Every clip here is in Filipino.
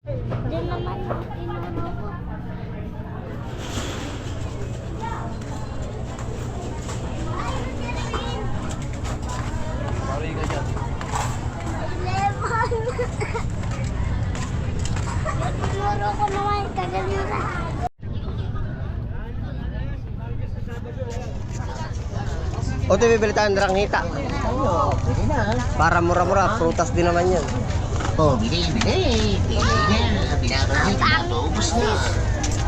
Diyan naman. Inuno ko. Sorry ka dyan. Lemon. Tinuro ko naman kaganira. O ito bibili tayo ng dranghita. Oo, pwede na. Para mura-mura, prutas din naman yun. Oh, bili. Pili na. Binabalik na. Paubos na.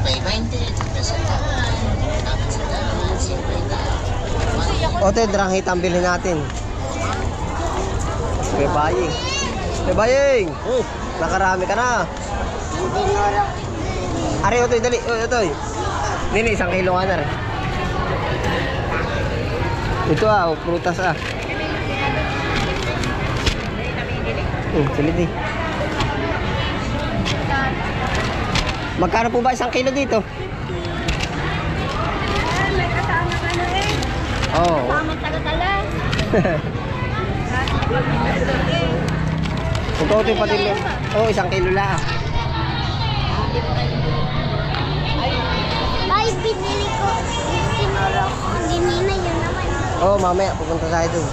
May 20. Kasalaan. Dapat sa daman. 50. O ito yung dranghita ang bilhin natin. Bebaying. Bebaying! Oh, Nakarami ka na. Tinuro. Ari, otoy, dali. Otoy. Dili, 1 kilo nga na rin. Ito prutas silid eh. Magkano po ba 1 kilo dito? May kasama ka na eh. Oo. Kasama taga-tala. Ito yung patilo. Oo, 1 kilo lang. Ay, binili ko. Yung tinuro ko. Hindi na yun naman. Oo, mamaya pupunta tayo dun.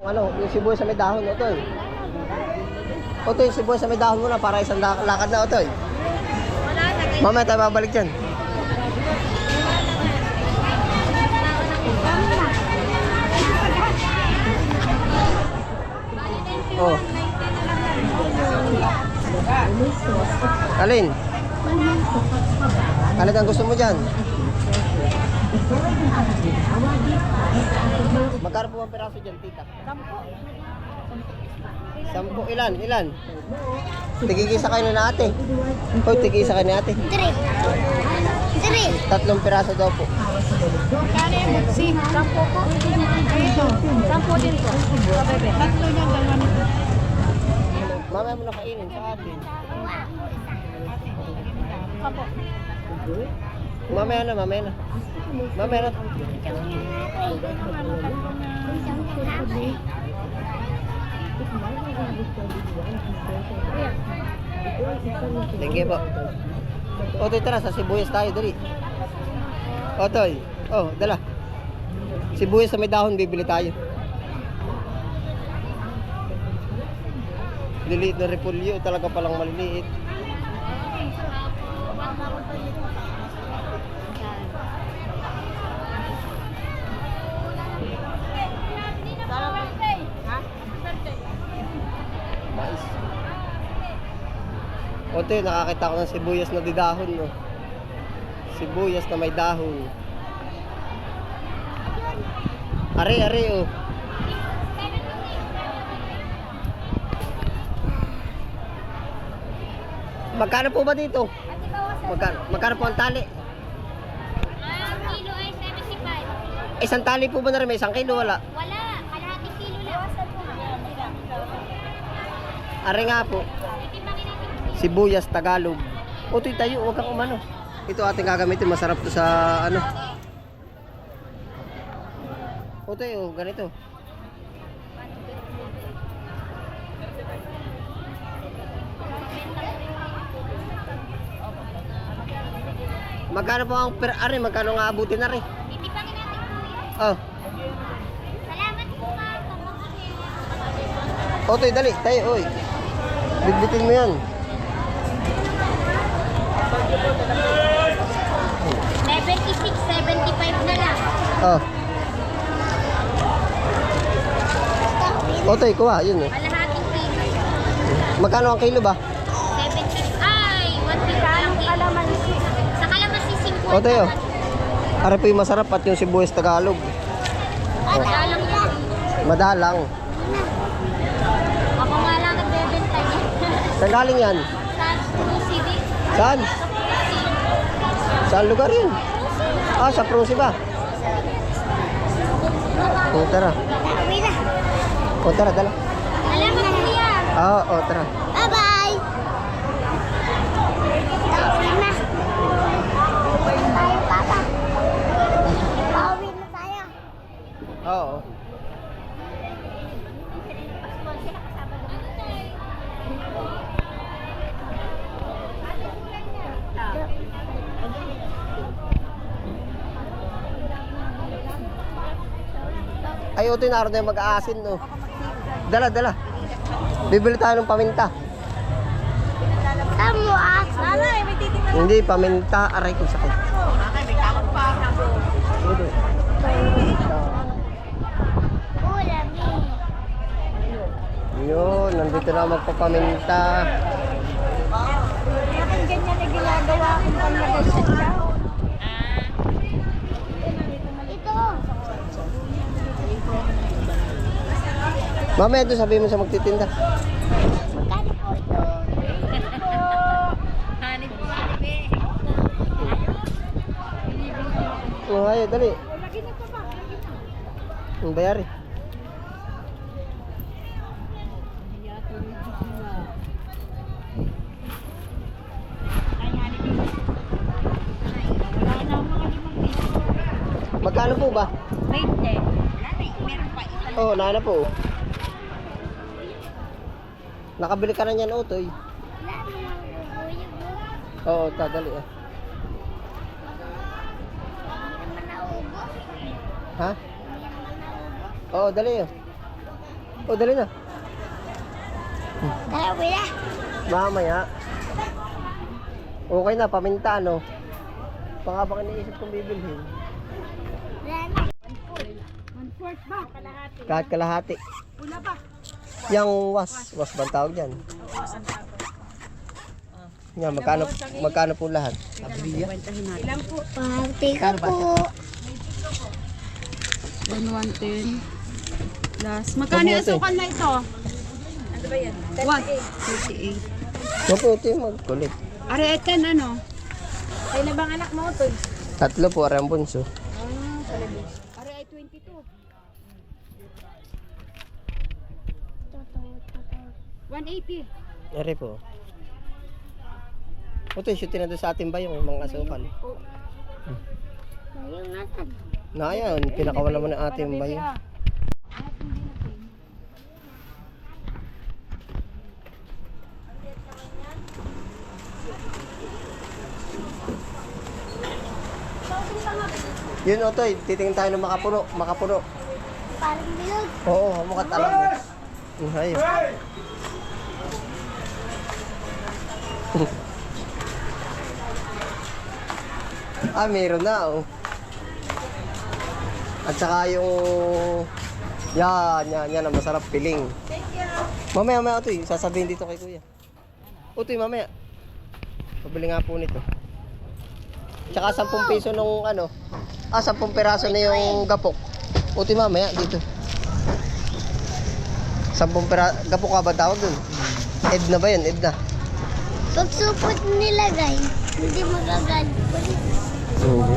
Ano, yung sibuyas sa may dahon, Otoy. Otoy, yung sibuyas sa may dahon muna para isang lakad na, Otoy. Mamaya tayo babalik dyan. Oh. Alin? Alin ang gusto mo dyan? Magkano po ang peraso dyan, tita? 10. Ilan? Tigigisa kayo na ate. Hoy, tigigisa kayo na ate. 3. 3 peraso daw po. Kani mo si 10 po. Ito, 10 din po. Bebe, tatlo niyan, dalawa nito. Mamaya mo na kainin sa atin. Apo. Mamaya na. Thank you po. Otoy, tara, sa sibuyas tayo, dali. Otoy, dala. Sibuyas sa may dahon, bibili tayo. Liliit na repolyo, talaga palang maliliit. Mais. Otoy, nakakita ko ng sibuyas na didahon, no? Sibuyas na may dahon. Are, oh. Magkano po ba dito? Magkano po ang tali? Kilo ay 75. Isang tali po ba na rin? May 1 kilo, wala? Wala. Kalahating kilo lang. Are nga po. Sibuyas, Tagalog. Otoy, tayo, huwag kang umano. Ito ating gagamitin, masarap to sa ano. Otoy, ganito. Magkano po ang magkano nga abutin na rin? Titipangin natin po yan. Oh. Salamat po, ma'am. Otoy, dali, tayo, oy. Bitbitin mo yan. 76, 75 na lang. Oh. Otoy, kuha, yun eh. Kalahating kilo. Magkano ang kilo ba? 75. Ay, 150 lang kalamansi. Sa kalamansi, 50. Otoy, Are po yung masarap at yung sibuyas Tagalog. Madalang yan. Madalang. Ako nga lang nagbebenta niya. Saan galing yan? Sa City. Saan? Saan lugar yun? Sa Prusi ba? Tara. Uwi na. Tara, dala. Salamat, kuya. Tara. Bye-bye. Uwi na. Tayo, papa. Pauwi na tayo. Oo. Ay, ito yung naroon na yung mag-aasin, no. Dala, dala. Bibili tayo ng paminta. Tamo asa. Nanay, may titingnan. Hindi, paminta. Aray ko sakit. Nanay, may takot pa. Ito. Ulam eh. Yun, nandito na magpapaminta. Bakit ganyan na ginagawa kung pag nag-set ka? Ito. Mamaya doon sabihin mo sa magtitinda. Magkano po ito? Oh, ayo, dali. Ang bayari. Magkano po ba? 20. Oo, nana po. Nakabili ka na niyan, Otoy. Wala namang bubuyog mo. Oo, tadali ah. Hindi naman naubos. Ha? Hindi naman naubos. Oo, dali ah. Oo, dali na. Tara, wala. Mamaya. Okay na, paminta, no? Baka baka iniisip kong bibilhin. Wala na. 1/4 ba? Kalahati. Kahit kalahati. Pula ba? Yung was ba ang tawag dyan? Yan, magkano po lahat? Abriya? Ilan po? Pati ka po. 110. Plus, magkano yung asukal na ito? Ano ba yan? 38. Maputi magkulit. Are, 10 ano? Ay na bang anak mo ito? Tatlo po, arang bunso. Are, ay 22. 180. Ere po. Ito, shoot na doon sa ating bayong yung mga asukal. Ayun natin. Na yan, pinakawan naman ng ating bayong. Yun, Otoy, titingin tayo ng makapuno. Makapuno. Parang bilog. Oo, mukat alam mo. Ay. Ah, meron na, oh. At saka yung... Yan ang masarap piling. Mamaya, Otoy, sasabihin dito kay Kuya. Otoy, mamaya. Pabili nga po nito. Tsaka 10 piso nung ano. 10 piraso na yung gapok. Otoy, mamaya dito. 10 piraso. Gapok ka ba tawag dun? Edna ba yun? Edna. Pag supot nilagay, hindi magagal. Well,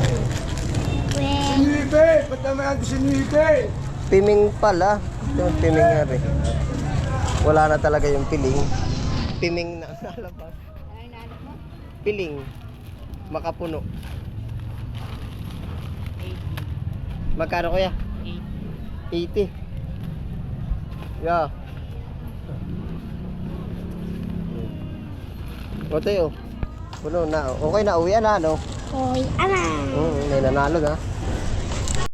Sinipe! Ba't naman ang sinipe? Piming pala. Ito yung piming nga rin. Wala na talaga yung piling. Piming na nalabas. Piling. Makapuno. Magkano kuya? 80. Yeah. O tayo. Puno na. Okay na. Uwi na, no? hoy, ana. May nanalo na.